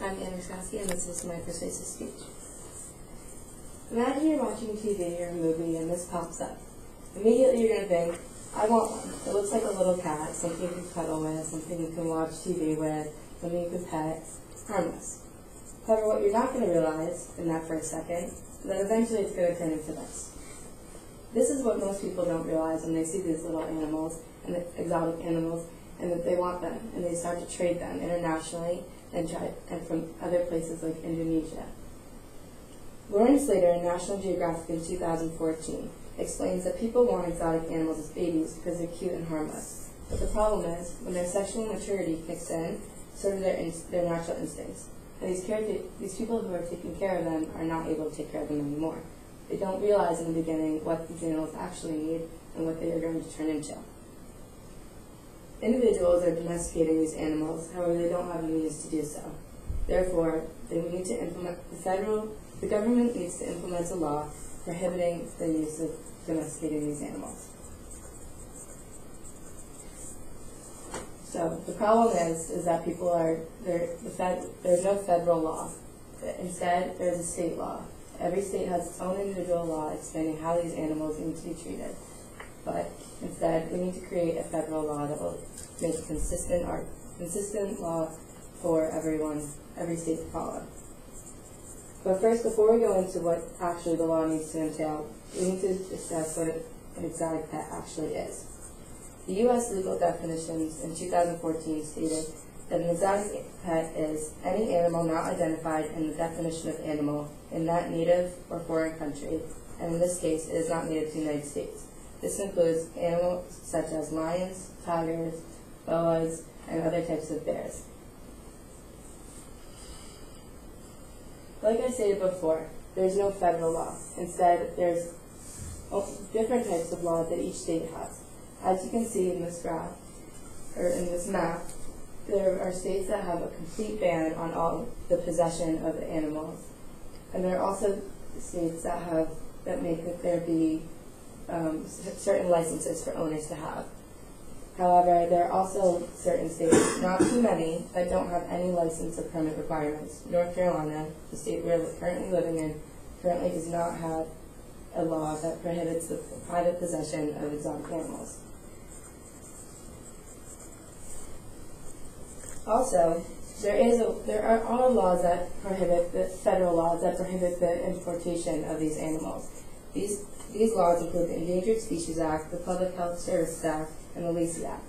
I'm Anna Roskoski, and this is my persuasive speech. Imagine you're watching TV or a movie and this pops up. Immediately you're going to think, I want one. It looks like a little cat, something you can cuddle with, something you can watch TV with, something you can pet, harmless. However, what you're not going to realize in that first second is that eventually it's going to turn into this. This is what most people don't realize when they see these little animals, and exotic animals, and that they want them, and they start to trade them internationally and from other places like Indonesia. Lauren Slater in National Geographic in 2014 explains that people want exotic animals as babies because they're cute and harmless. But the problem is, when their sexual maturity kicks in, so do their natural instincts. And these people who are taking care of them are not able to take care of them anymore. They don't realize in the beginning what these animals actually need and what they are going to turn into. Individuals are domesticating these animals, however they don't have the means to do so. Therefore, they need to implement the government needs to implement a law prohibiting the use of domesticating these animals. So the problem is that there's no federal law. Instead, there's a state law. Every state has its own individual law explaining how these animals need to be treated. But instead, we need to create a federal law that will make a consistent law for every state to follow. But first, before we go into what actually the law needs to entail, we need to discuss what an exotic pet actually is. The U.S. legal definitions in 2014 stated that an exotic pet is any animal not identified in the definition of animal in that native or foreign country, and in this case, it is not native to the United States. This includes animals such as lions, tigers, boas, and other types of bears. Like I stated before, there's no federal law. Instead, there's different types of law that each state has. As you can see in this graph, or in this map, there are states that have a complete ban on all the possession of the animals. And there are also states that make that there be certain licenses for owners to have. However, there are also certain states, not too many, that don't have any license or permit requirements. North Carolina, the state we're currently living in, currently does not have a law that prohibits the private possession of exotic animals. Also, there are laws that prohibit the federal laws that prohibit the importation of these animals. These laws include the Endangered Species Act, the Public Health Services Act, and the Lacey Act.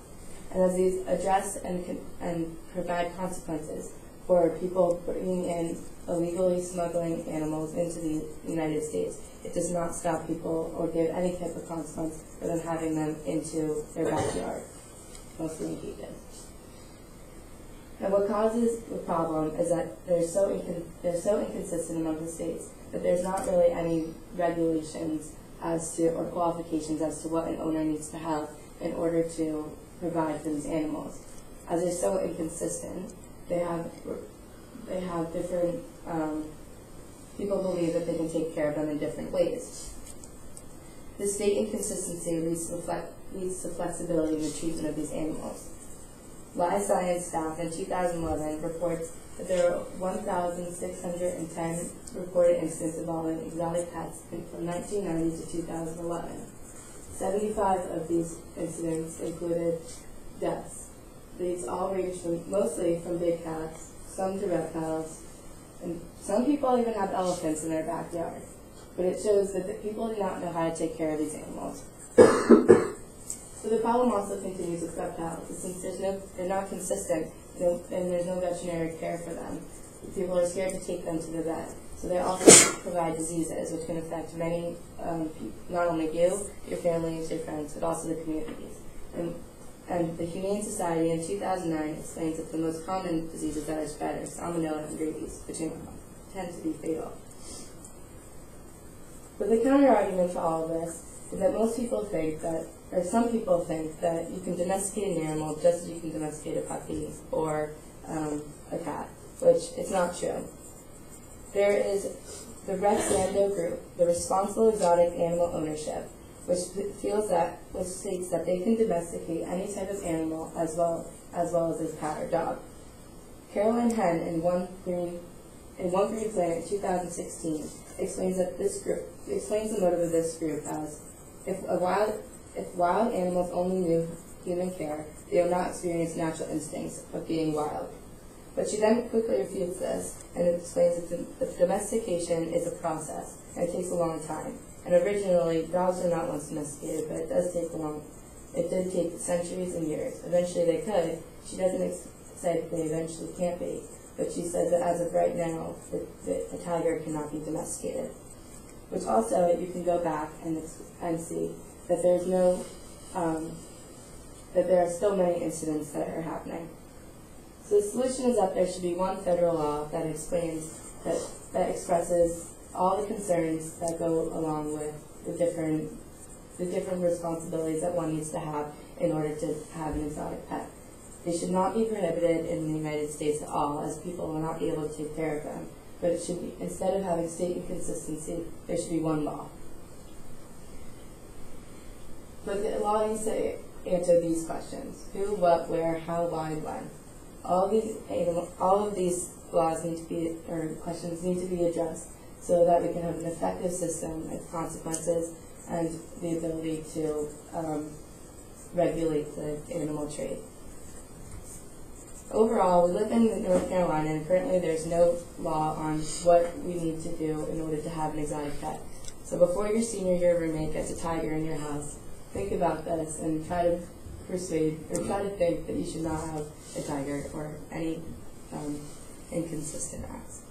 And as these address and provide consequences for people bringing in illegally smuggling animals into the United States, it does not stop people or give any type of consequence for them having them into their backyard, mostly in cages. And what causes the problem is that they're so inconsistent among the states that there's not really any regulations or qualifications as to what an owner needs to have in order to provide for these animals. As they're so inconsistent, they have different, people believe that they can take care of them in different ways. The state inconsistency leads to flexibility in the treatment of these animals. Live Science staff in 2011 reports that there were 1,610 reported incidents involving exotic pets from 1990 to 2011. 75 of these incidents included deaths. These all ranged mostly from big cats, some to reptiles, and some people even have elephants in their backyard. But it shows that the people do not know how to take care of these animals. So the problem also continues with reptiles. Since they're not consistent, and there's no veterinary care for them, people are scared to take them to the vet. So they also provide diseases which can affect many people, not only you, your families, your friends, but also the communities. And the Humane Society in 2009 explains that the most common diseases that are spread are salmonella and rabies, which tend to be fatal. But the counter-argument for all of this is that some people think that you can domesticate an animal just as you can domesticate a puppy or a cat, which is not true. There is the Rex Lando Group, the Responsible Exotic Animal Ownership, which states that they can domesticate any type of animal as well as a cat or dog. Carolyn Henn in One Green Planet 2016 explains the motive of this group as if wild animals only knew human care, they would not experience natural instincts of being wild. But she then quickly refutes this and explains that domestication is a process and it takes a long time. And originally, dogs were not once domesticated, but it did take centuries and years. Eventually they could. She doesn't say that they eventually can't be, but she says that as of right now, a tiger cannot be domesticated. Which also, you can go back and see that there's no, that there are still many incidents that are happening. So the solution is that there should be one federal law that explains, that expresses all the concerns that go along with the different responsibilities that one needs to have in order to have an exotic pet. They should not be prohibited in the United States at all, as people will not be able to take care of them. But it should be, instead of having state inconsistency, there should be one law. But the law needs to answer these questions: who, what, where, how, why, when. All of these laws need to be, or questions need to be addressed so that we can have an effective system of consequences and the ability to regulate the animal trade. Overall, we live in North Carolina, and currently there's no law on what we need to do in order to have an exotic pet. So before your senior year roommate gets a tiger in your house, think about this and try to persuade, or try to think that you should not have a tiger or any inconsistent acts.